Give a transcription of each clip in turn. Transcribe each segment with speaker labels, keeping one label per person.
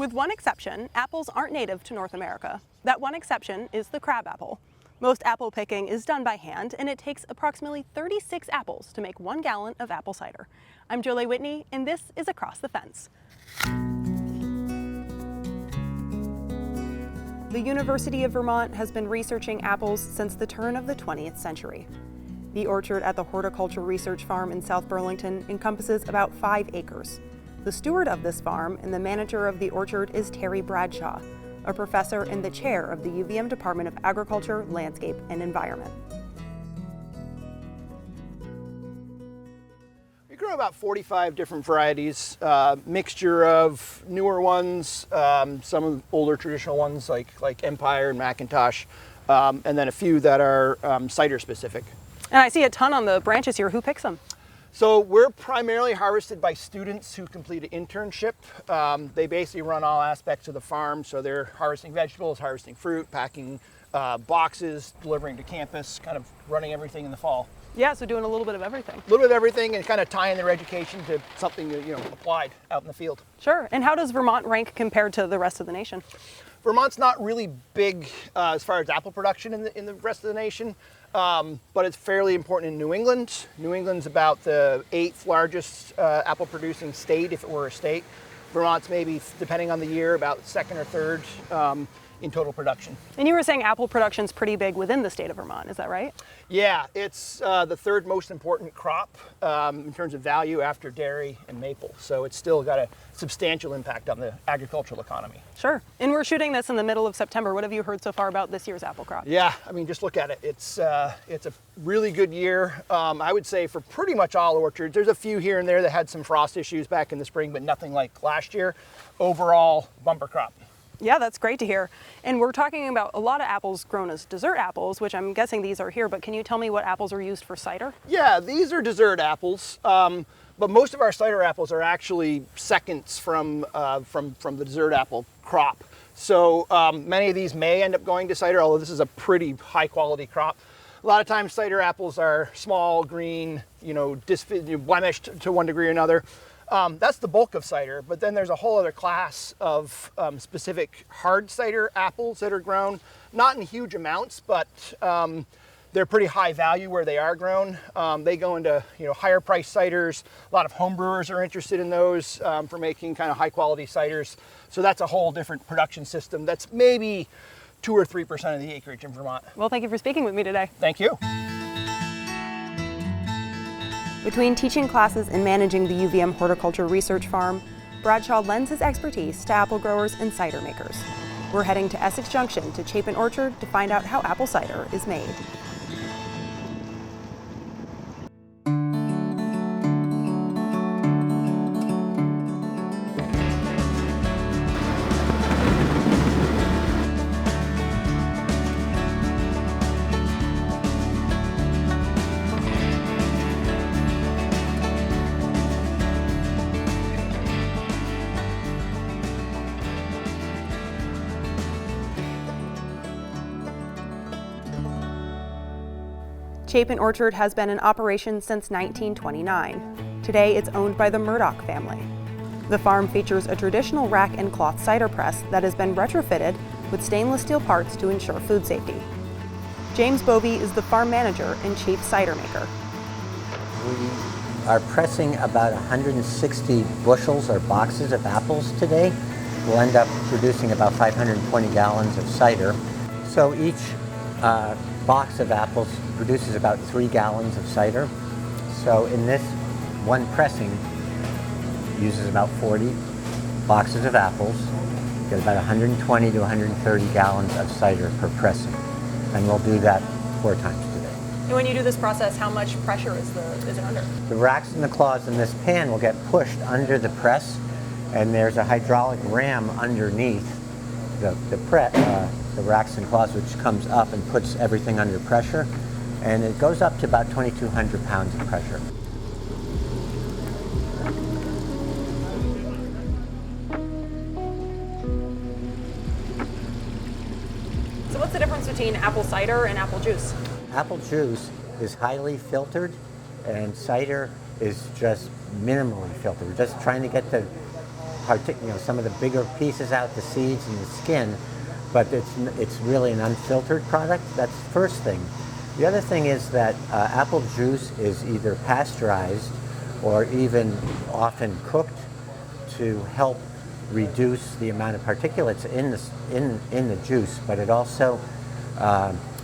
Speaker 1: With one exception, apples aren't native to North America. That one exception is the crab apple. Most apple picking is done by hand, and it takes approximately 36 apples to make 1 gallon of apple cider. I'm Jolie Whitney, and this is Across the Fence. The University of Vermont has been researching apples since the turn of the 20th century. The orchard at the Horticulture Research Farm in South Burlington encompasses about 5 acres. The steward of this farm and the manager of the orchard is Terry Bradshaw, a professor and the chair of the UVM Department of Agriculture, Landscape, and Environment.
Speaker 2: We grow about 45 different varieties, mixture of newer ones, some of the older traditional ones like Empire and Macintosh, and then a few that are cider specific.
Speaker 1: And I see a ton on the branches here. Who picks them?
Speaker 2: So we're primarily harvested by students who complete an internship. They basically run all aspects of the farm, so they're harvesting vegetables, harvesting fruit, packing boxes, delivering to campus, kind of running everything in the fall.
Speaker 1: Yeah, so doing a little bit of everything.
Speaker 2: A little bit of everything and kind of tying their education to something that, applied out in the field.
Speaker 1: Sure. And how does Vermont rank compared to the rest of the nation?
Speaker 2: Vermont's not really big as far as apple production in the rest of the nation. But it's fairly important in New England. New England's about the 8th largest apple producing state if it were a state. Vermont's maybe, depending on the year, about 2nd or 3rd in total production.
Speaker 1: And you were saying apple production's pretty big within the state of Vermont, is that right?
Speaker 2: Yeah, it's the 3rd most important crop in terms of value after dairy and maple. So it's still got a substantial impact on the agricultural economy.
Speaker 1: Sure. And we're shooting this in the middle of September. What have you heard so far about this year's apple crop?
Speaker 2: Yeah, I mean, just look at it. It's a really good year. I would say for pretty much all orchards. There's a few here and there that had some frost issues back in the spring, but nothing like last year. Overall, bumper crop.
Speaker 1: Yeah, that's great to hear. And we're talking about a lot of apples grown as dessert apples, which I'm guessing these are here, but can you tell me what apples are used for cider?
Speaker 2: Yeah, these are dessert apples, but most of our cider apples are actually seconds from the dessert apple crop. So many of these may end up going to cider, although this is a pretty high quality crop. A lot of times cider apples are small, green, blemished to one degree or another. That's the bulk of cider, but then there's a whole other class of specific hard cider apples that are grown, not in huge amounts, but they're pretty high value where they are grown. They go into higher priced ciders. A lot of home brewers are interested in those for making kind of high quality ciders. So that's a whole different production system. That's maybe 2 or 3% of the acreage in Vermont.
Speaker 1: Well, thank you for speaking with me today.
Speaker 2: Thank you.
Speaker 1: Between teaching classes and managing the UVM Horticulture Research Farm, Bradshaw lends his expertise to apple growers and cider makers. We're heading to Essex Junction to Chapin Orchard to find out how apple cider is made. Chapin Orchard has been in operation since 1929. Today, it's owned by the Murdoch family. The farm features a traditional rack and cloth cider press that has been retrofitted with stainless steel parts to ensure food safety. James Bovey is the farm manager and chief cider maker.
Speaker 3: We are pressing about 160 bushels or boxes of apples today. We'll end up producing about 520 gallons of cider. So each box of apples produces about 3 gallons of cider. So in this one pressing uses about 40 boxes of apples. You get about 120 to 130 gallons of cider per pressing. And we'll do that 4 times today.
Speaker 1: And when you do this process, how much pressure is it under?
Speaker 3: The racks and the claws in this pan will get pushed under the press, and there's a hydraulic ram underneath the racks and claws, which comes up and puts everything under pressure, and it goes up to about 2,200 pounds of pressure.
Speaker 1: So what's the difference between apple cider and apple juice?
Speaker 3: Apple juice is highly filtered, and cider is just minimally filtered. We're just trying to get the some of the bigger pieces out, the seeds and the skin, but it's really an unfiltered product. That's the first thing. The other thing is that apple juice is either pasteurized or even often cooked to help reduce the amount of particulates in the juice, but it also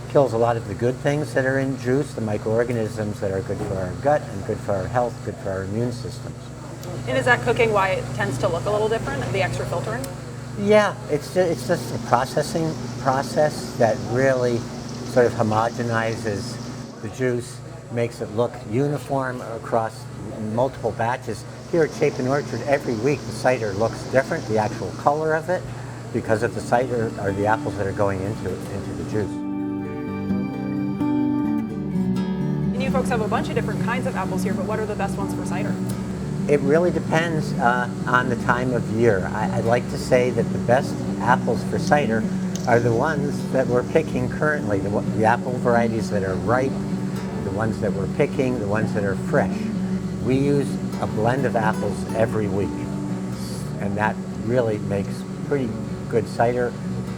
Speaker 3: kills a lot of the good things that are in juice, the microorganisms that are good for our gut and good for our health, good for our immune systems.
Speaker 1: And is that cooking why it tends to look a little different, the extra filtering?
Speaker 3: Yeah, it's just a processing process that really sort of homogenizes the juice, makes it look uniform across multiple batches. Here at Chapin Orchard, every week the cider looks different, the actual color of it, because of the cider or the apples that are going into the juice.
Speaker 1: And you folks have a bunch of different kinds of apples here, but what are the best ones for cider?
Speaker 3: It really depends on the time of year. I'd like to say that the best apples for cider are the ones that we're picking currently, the apple varieties that are ripe, the ones that we're picking, the ones that are fresh. We use a blend of apples every week, and that really makes pretty good cider.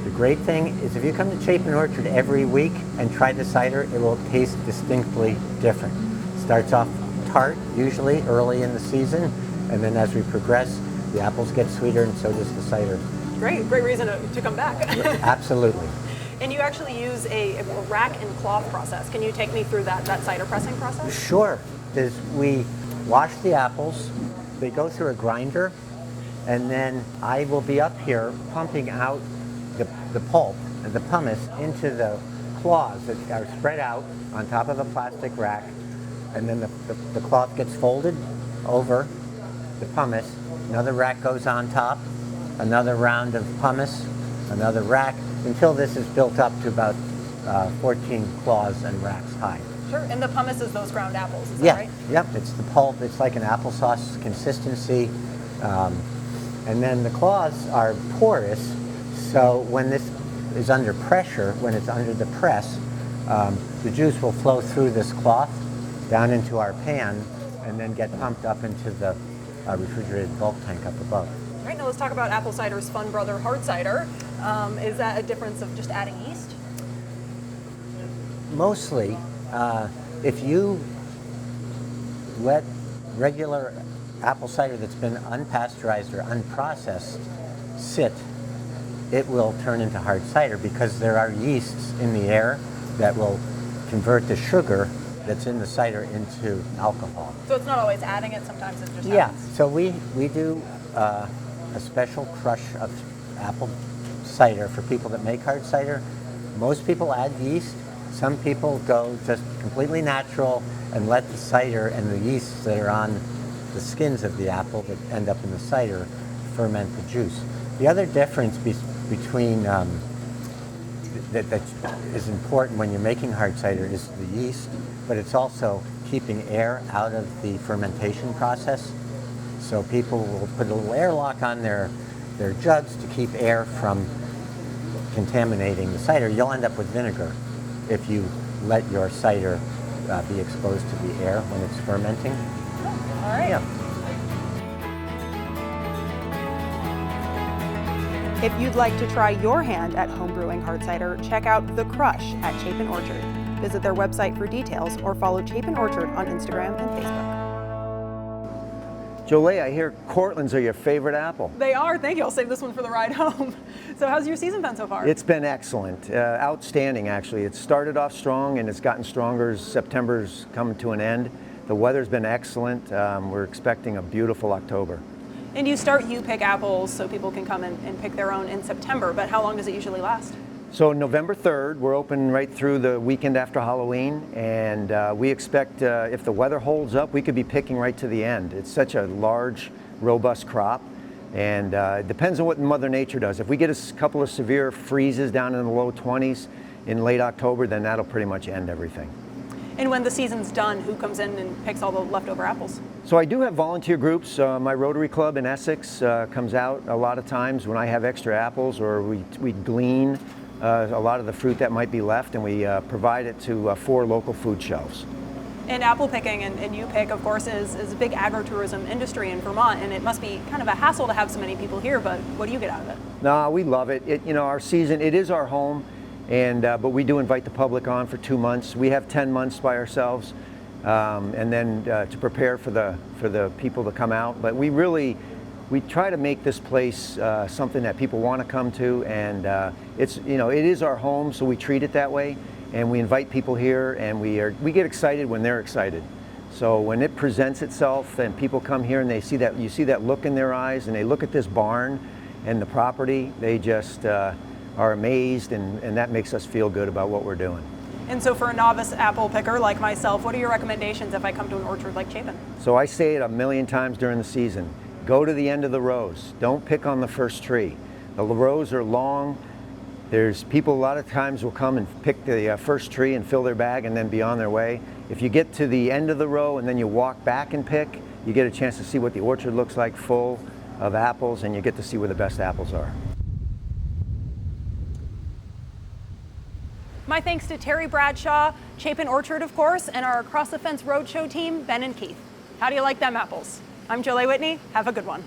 Speaker 3: The great thing is if you come to Chapin Orchard every week and try the cider, it will taste distinctly different. It starts off tart, usually early in the season, and then as we progress, the apples get sweeter and so does the cider.
Speaker 1: Great reason to come back.
Speaker 3: Absolutely.
Speaker 1: And you actually use a rack and cloth process. Can you take me through that cider pressing process?
Speaker 3: Sure. We wash the apples, they go through a grinder, and then I will be up here pumping out the pulp and the pumice into the cloths that are spread out on top of a plastic rack, and then the cloth gets folded over the pumice, another rack goes on top, another round of pumice, another rack, until this is built up to about 14 cloths and racks high.
Speaker 1: Sure, and the pumice is those ground apples, is that right?
Speaker 3: Yep, it's the pulp, it's like an applesauce consistency. And then the cloths are porous, so when this is under pressure, when it's under the press, the juice will flow through this cloth down into our pan and then get pumped up into the refrigerated bulk tank up above.
Speaker 1: All right, now let's talk about apple cider's fun brother, hard cider. Is that a difference of just adding yeast?
Speaker 3: Mostly, if you let regular apple cider that's been unpasteurized or unprocessed sit, it will turn into hard cider because there are yeasts in the air that will convert the sugar that's in the cider into alcohol.
Speaker 1: So it's not always adding it, sometimes it just happens?
Speaker 3: Yeah, so we do a special crush of apple cider for people that make hard cider. Most people add yeast. Some people go just completely natural and let the cider and the yeasts that are on the skins of the apple that end up in the cider ferment the juice. The other difference between that is important when you're making hard cider is the yeast, but it's also keeping air out of the fermentation process. So people will put a little airlock on their jugs to keep air from contaminating the cider. You'll end up with vinegar if you let your cider be exposed to the air when it's fermenting.
Speaker 1: All right.
Speaker 3: Yeah.
Speaker 1: If you'd like to try your hand at homebrewing hard cider, check out The Crush at Chapin Orchard. Visit their website for details or follow Chapin Orchard on Instagram and Facebook.
Speaker 4: Jolie, I hear Cortlands are your favorite apple.
Speaker 1: They are, thank you. I'll save this one for the ride home. So how's your season been so far?
Speaker 4: It's been excellent, outstanding actually. It started off strong and it's gotten stronger as September's coming to an end. The weather's been excellent. We're expecting a beautiful October.
Speaker 1: And you pick apples so people can come and pick their own in September, but how long does it usually last?
Speaker 4: So November 3rd, we're open right through the weekend after Halloween, and we expect if the weather holds up, we could be picking right to the end. It's such a large, robust crop, and it depends on what Mother Nature does. If we get a couple of severe freezes down in the low 20s in late October, then that'll pretty much end everything.
Speaker 1: And when the season's done, who comes in and picks all the leftover apples?
Speaker 4: So I do have volunteer groups. My Rotary Club in Essex comes out a lot of times when I have extra apples, or we glean a lot of the fruit that might be left, and we provide it to 4 local food shelves.
Speaker 1: And apple picking, and you pick, of course, is a big agritourism industry in Vermont, and it must be kind of a hassle to have so many people here, but what do you get out of it?
Speaker 4: No, we love it. You know, our season, it is our home, and but we do invite the public on for 2 months. We have 10 months by ourselves, and then to prepare for the people to come out. But we try to make this place something that people want to come to, and it's, you know, it is our home, so we treat it that way. And we invite people here, and we get excited when they're excited. So when it presents itself and people come here and they see that, you see that look in their eyes, and they look at this barn and the property, they just are amazed, and that makes us feel good about what we're doing.
Speaker 1: And so for a novice apple picker like myself, what are your recommendations if I come to an orchard like Chapin?
Speaker 4: So I say it a million times during the season. Go to the end of the rows. Don't pick on the first tree. The rows are long. There's people a lot of times will come and pick the first tree and fill their bag and then be on their way. If you get to the end of the row and then you walk back and pick, you get a chance to see what the orchard looks like, full of apples, and you get to see where the best apples are.
Speaker 1: My thanks to Terry Bradshaw, Chapin Orchard, of course, and our Across the Fence Roadshow team, Ben and Keith. How do you like them apples? I'm Jolie Whitney. Have a good one.